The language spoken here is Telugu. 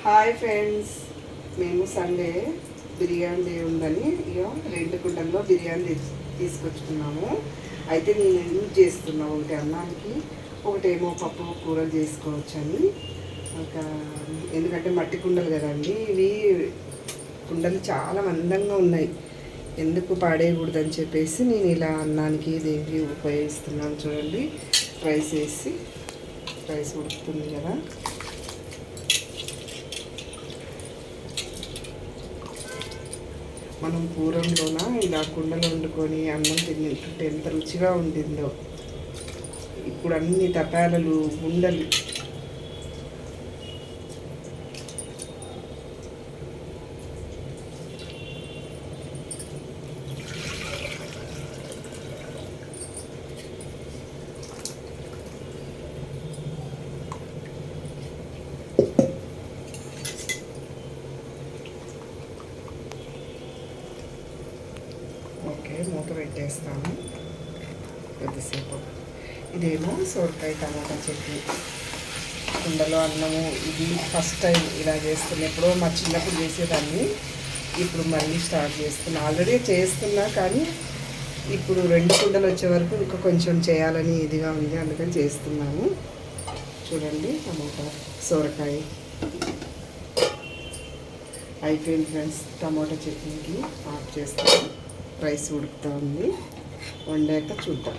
హాయ్ ఫ్రెండ్స్, మేము సండే బిర్యానీ ఉందని ఇక 2 కుండల్లో బిర్యానీ తీసుకొచ్చుకున్నాము. అయితే నేను యూజ్ చేస్తున్నాను, ఒకటి అన్నానికి ఒకటేమో పప్పు కూరలు చేసుకోవచ్చని. ఎందుకంటే మట్టి కుండలు కదండి ఇవి, కుండలు చాలా మందంగా ఉన్నాయి, ఎందుకు పాడేయకూడదని చెప్పేసి నేను ఇలా అన్నానికి దేనికి ఉపయోగిస్తున్నాను. చూడండి, రైస్ ఉడుకుతుంది కదా. మనం పూర్వంలోన ఇలా కుండలు వండుకొని అన్నం తింటుంటే ఎంత రుచిగా ఉండిందో. ఇప్పుడు అన్ని తపాలలు, గుండలు. ఓకే, మూత పెట్టేస్తాను కొద్దిసేపు. ఇదేమో సొరకాయ టమాటా చట్నీ, కుండలో అన్నము. ఇది ఫస్ట్ టైం ఇలా చేస్తున్నా, ఎప్పుడో మా చిన్నప్పుడు చేసేదాన్ని, ఇప్పుడు మళ్ళీ స్టార్ట్ చేస్తున్నా. ఆల్రెడీ చేస్తున్నా కానీ ఇప్పుడు 2 కుండలు వచ్చే వరకు ఇంకా కొంచెం చేయాలని ఇదిగా ఉంది, అందుకని చేస్తున్నాను. చూడండి, టమాటా సొరకాయ అయిపోయింది ఫ్రెండ్స్. టమాటా చట్నీకి ఆఫ్ చేస్తాను. రైస్ ఉడుకుతూ ఉంది, వండాక చూద్దాం.